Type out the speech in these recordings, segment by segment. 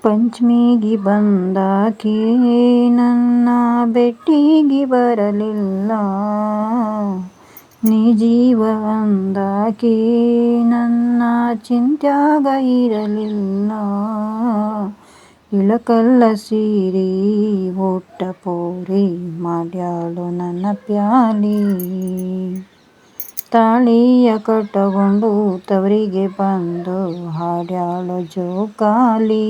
ಪಂಚಮಿಗೆ ಬಂದಾಕಿ ನನ್ನ ಭೆಟ್ಟಿಗೆ ಬರಲಿಲ್ಲ. ನೀ ಜೀವ ಅಂದಾಕಿ ನನ್ನ ಚಿಂತ್ಯಾಗ ಇರಲಿಲ್ಲ. ಇಳಕಲ್ಲ ಸೀರಿ ಒಟ್ಟ ಪೋರಿ ಮಾಡ್ಯಾಳು ನನ್ನ ಪ್ಯಾಲಿ. ತಾಳಿಯ ಕಟ್ಟಕೊಂಡು ತವರಿಗೆ ಬಂದು ಹಾಡ್ಯಾಳು ಜೋಕಾಲಿ.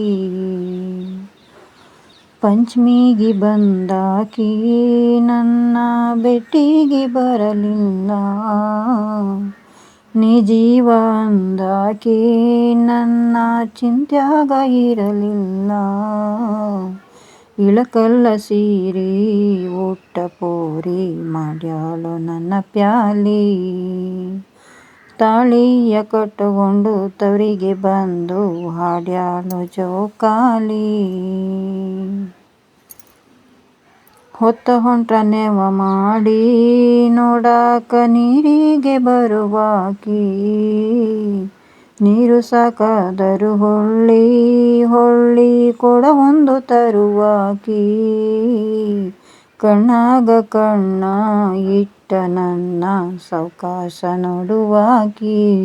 ಪಂಚಮಿಗೆ ಬಂದಾಕಿ ನನ್ನ ಭೆಟ್ಟಿಗೆ ಬರಲಿಲ್ಲ. ನೀ ಜೀವ ಅಂದಾಕಿ ನನ್ನ ಚಿಂತ್ಯಾಗ ಇರಲಿಲ್ಲ. ಇಳಕಲ್ಲ ಸೀರಿ ಒಟ್ಟ ಪೋರಿ ಮಾಡ್ಯಾಳು ನನ್ನ ಪ್ಯಾಲಿ. ತಾಳಿಯ ಕಟ್ಟಕೊಂಡು ತವರಿಗೆ ಬಂದು ಹಾಡ್ಯಾಳು ಜೋಕಾಲಿ. ಹೊತ್ತ ಹೊಂಟ್ರ ನೆವ ಮಾಡಿ ನೋಡಾಕ ನೀರಿಗೆ ಬರುವಾಕಿ. ನೀರು ಸಾಕಾದರು ಹೊಳ್ಳಿ ಹೊಳ್ಳಿ ಕೊಡವೊಂದು ತರುವಾಕಿ. ಕಣ್ಣಾಗ ಕಣ್ಣ ಇಟ್ಟ ನನ್ನ ಸಾವ್ಕಾಶ ನೋಡುವಾಕಿ.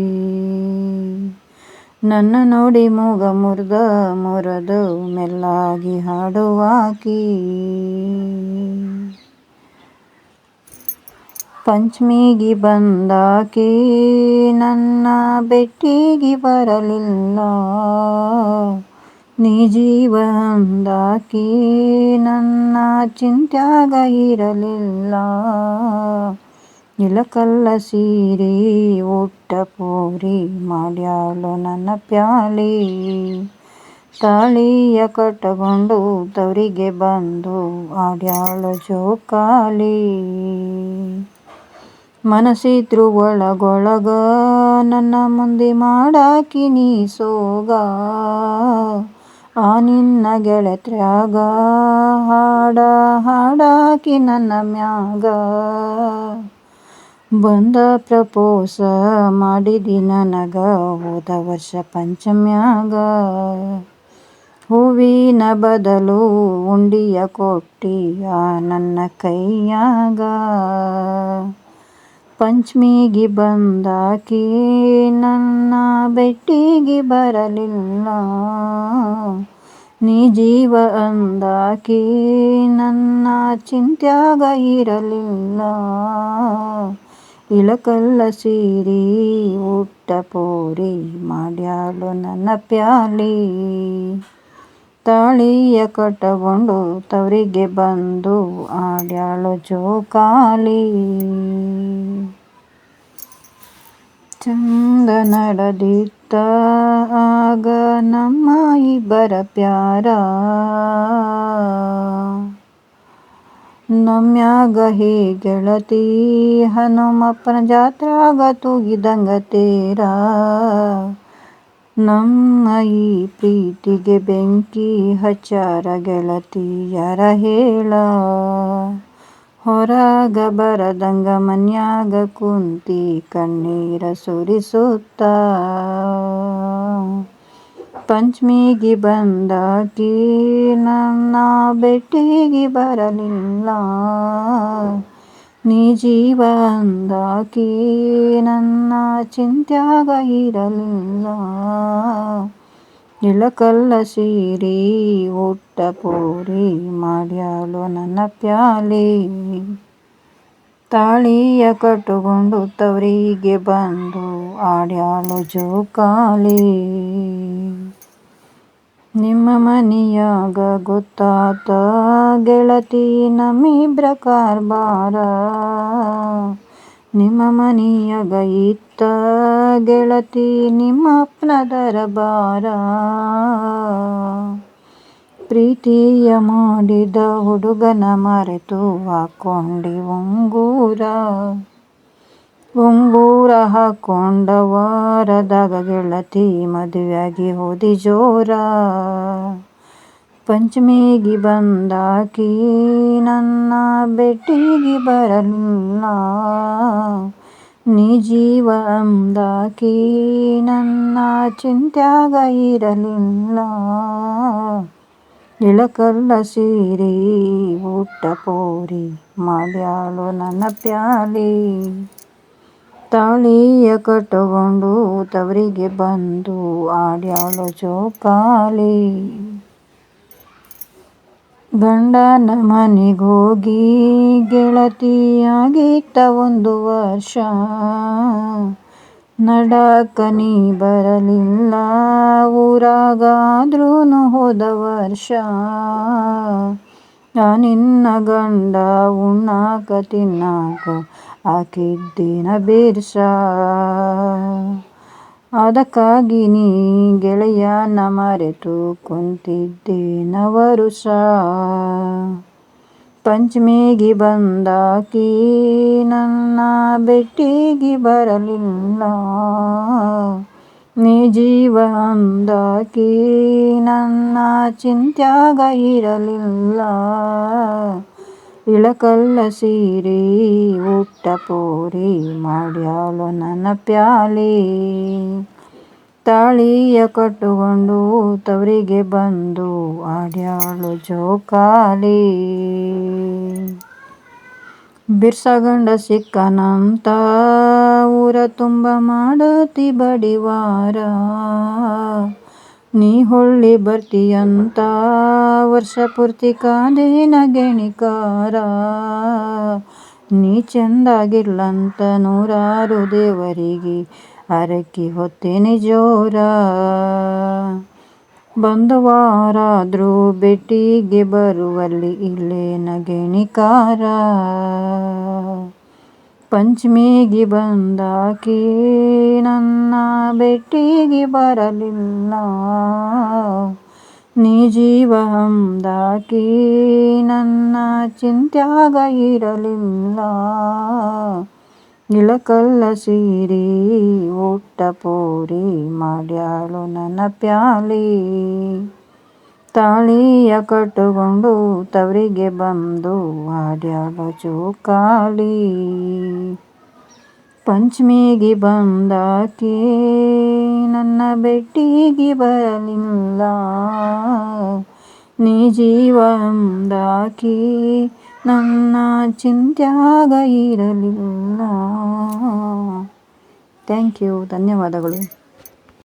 ನನ್ನ ನೋಡಿ ಮೂಗ ಮುರಿದು ಮೆಲ್ಲಾಗಿ ಹಾಡುವಾಕಿ. ಪಂಚಮಿಗೆ ಬಂದಾಕಿ ನನ್ನ ಭೆಟ್ಟಿಗೆ ಬರಲಿಲ್ಲ. ನೀ ಜೀವ ಅಂದಾಕಿ ನನ್ನ ಚಿಂತ್ಯಾಗ ಇರಲಿಲ್ಲ. ಇಳಕಲ್ಲ ಸೀರಿ ಒಟ್ಟ ಪೋರಿ ಮಾಡ್ಯಾಳು ನನ್ನ ಪ್ಯಾಲಿ. ತಾಳಿಯ ಕಟ್ಟಕೊಂಡು ತವರಿಗೆ ಬಂದು ಹಾಡ್ಯಾಳು ಜೋಕಾಲಿ. ಮನಸ್ಸಿದ್ರು ಒಳಗೊಳಗ ನನ್ನ ಮುಂದೆ ಮಾಡಾಕಿ ನೀ ಸೋಗ. ಆ ನಿನ್ನ ಗೆಳತ್ರ್ಯಾಗ ಹಾಡಾಕಿ ನನ್ನ ಮ್ಯಾಗ. ಬಂದ ಪ್ರಪೋಸ ಮಾಡಿದಿ ನನಗ ಹೋದ ವರ್ಷ ಪಂಚಮ್ಯಾಗ. ಹೂವಿನ ಬದಲು ಉಂಡಿಯ ಕೊಟ್ಟಿ ಆ ನನ್ನ ಕೈಯಾಗ. ಪಂಚಮಿಗೆ ಬಂದಾಕಿ ನನ್ನ ಭೆಟ್ಟಿಗೆ ಬರಲಿಲ್ಲ. ನೀ ಜೀವ ಅಂದಾಕಿ ನನ್ನ ಚಿಂತ್ಯಾಗ ಇರಲಿಲ್ಲ. ಇಳಕಲ್ಲ ಸೀರಿ ಒಟ್ಟ ಪೋರಿ ಮಾಡ್ಯಾಳು ನನ್ನ ಪ್ಯಾಲಿ. ತಾಳಿಯ ಕಟ್ಟಕೊಂಡು ತವರಿಗೆ ಬಂದು ಹಾಡ್ಯಾಳು ಜೋಕಾಲಿ. ಚಂದ ನಡೆದಿತ್ತ ಆಗ ನಮ್ಮ ಇಬ್ಬರ ಪ್ಯಾರ. ನಮ್ಯಾಗ ಹೇ ಗೆಳತಿ ಹನುಮಪ್ಪನ ಜಾತ್ರ್ಯಾಗ ತೂಗಿದಂಗ ತೇರ. ನಮ್ಮ ಈ ಪ್ರೀತಿಗೆ ಬೆಂಕಿ ಹಚ್ಚಾರ ಗೆಳತಿ ಯಾರ ಹೇಳ. ಹೊರಗ ಬರದಂಗ ಮನ್ಯಾಗ ಕುಂತಿ ಕಣ್ಣೀರ ಸುರಿಸುತ್ತ. ಪಂಚಮಿಗೆ ಬಂದಾಕಿ ನನ್ನ ಭೆಟ್ಟಿಗೆ ಬರಲಿಲ್ಲ. ನೀ ಜೀವ ಅಂದಾಕಿ ನನ್ನ ಚಿಂತ್ಯಾಗ ಇರಲಿಲ್ಲ. ಇಳಕಲ್ಲ ಸೀರಿ ಒಟ್ಟ ಪೋರಿ ಮಾಡ್ಯಾಳು ನನ್ನ ಪ್ಯಾಲಿ. ತಾಳಿಯ ಕಟ್ಟಕೊಂಡು ತವರಿಗೆ ಬಂದು ಹಾಡ್ಯಾಳು ಜೋಕಾಲಿ. ನಿಮ್ಮ ಮನಿಯಾಗ ಗೊತ್ತಾತ ಗೆಳತಿ ನಮ್ಮಿಬ್ರ ಕಾರ್ಬಾರ. ನಿಮ್ಮ ಮನಿಯಾಗ ಇತ್ತ ಗೆಳತಿ ನಿಮ್ಮ ಅಪ್ಪನ ದರಬಾರ. ಪ್ರೀತಿಯ ಮಾಡಿದ ಹುಡುಗನ ಮರೆತು ಹಾಕೊಂಡಿ ಉಂಗೂರ. ಉಂಗೂರ ಹಾಕೊಂಡ ವಾರದಾಗ ಗೆಳತಿ ಮದುವೆಯಾಗಿ ಹೋದಿ ಜೋರ. ಪಂಚಮಿಗೆ ಬಂದಾಕಿ ನನ್ನ ಭೆಟ್ಟಿಗೆ ಬರಲಿಲ್ಲ. ನೀ ಜೀವ ಅಂದಾಕಿ ನನ್ನ ಚಿಂತ್ಯಾಗ ಇರಲಿಲ್ಲ. ಇಳಕಲ್ಲ ಸೀರೆ ಊಟ ಪೋರಿ ಮಾಡ್ಯಾಳು ನನ್ನ ಪ್ಯಾಲಿ. ತಾಳಿಯ ಕಟ್ಟುಕೊಂಡು ತವರಿಗೆ ಬಂದು ಆಡ್ಯಾಳು ಜೋಕಾಲಿ. ಗಂಡನ ಮನೆಗೋಗಿ ಗೆಳತಿಯಾಗಿದ್ದ 1 ವರ್ಷ, ನಡಕ ನೀ ಬರಲಿಲ್ಲ ಊರಾಗಾದ್ರೂನು ಹೋದ ವರ್ಷ. ನಿನ್ನ ಗಂಡ ಉಣ್ಣಾಕ ತಿನ್ನಾಕ ಹಾಕಿದ್ದಿನ ಬಿರ್ಸ, ಅದಕ್ಕಾಗಿ ನೀ ಗೆಳೆಯನ ಮರೆತು ಕುಂತಿದ್ದೇನ ವರುಸ. ಪಂಚಮಿಗೆ ಬಂದಾಕಿ ನನ್ನ ಭೆಟ್ಟಿಗೆ ಬರಲಿಲ್ಲ, ನೀ ಜೀವ ಅಂದಾಕಿ ನನ್ನ ಚಿಂತ್ಯಾಗ ಇರಲಿಲ್ಲ. ಇಳಕಲ್ಲ ಸೀರೆ ಊಟ ಪೋರಿ ಮಾಡ್ಯಾಳು ನನ್ನ ಪ್ಯಾಲಿ. ತಾಳಿಯ ಕಟ್ಟುಕೊಂಡು ತವರಿಗೆ ಬಂದು ಆಡ್ಯಾಳು ಜೋಕಾಲಿ. ಬಿರ್ಸ ಗಂಡ ಸಿಕ್ಕನಂತ ಊರ ತುಂಬ ಮಾಡತಿ ಬಡಿವಾರ, ನೀ ಹೊಳ್ಳಿ ಬರ್ತೀಯಂತ ವರ್ಷ ಪೂರ್ತಿ ಕಾದೇನ ಗೆಣಿಕಾರ. ನೀ ಚೆಂದಾಗಿರ್ಲಂತ 100 ದೇವರಿಗೆ ಹರಕೆ ಹೊತ್ತೇನಿ ಜೋರ. ಬಂದು ವಾರಾದ್ರೂ ಭೆಟ್ಟಿಗೆ ಬರುವಲ್ಲಿ ಇಲ್ಲೇನ ಗೆಣಿಕಾರ. ಪಂಚಮಿಗೆ ಬಂದಾಕಿ ನನ್ನ ಭೆಟ್ಟಿಗೆ ಬರಲಿಲ್ಲ, ನೀ ಜೀವ ಅಂದಾಕಿ ನನ್ನ ಚಿಂತ್ಯಾಗ ಇರಲಿಲ್ಲ. ಇಳಕಲ್ಲ ಸೀರೆ ಊಟ ಪೋರಿ ಮಾಡ್ಯಾಳು ನನ್ನ ಪ್ಯಾಲಿ. ತಾಳಿಯ ಕಟ್ಟುಕೊಂಡು ತವರಿಗೆ ಬಂದು ಆಡ್ಯಾಳು ಜೋಕಾಲಿ. ಪಂಚಮಿಗೆ ಬಂದಾಕಿ ನನ್ನ ಭೆಟ್ಟಿಗೆ ಬರಲಿಲ್ಲ, ನೀ ಜೀವ ಅಂದಾಕಿ ನನ್ನ ಚಿಂತ್ಯಾಗ ಇರಲಿಲ್ಲ. ಥ್ಯಾಂಕ್ ಯು, ಧನ್ಯವಾದಗಳು.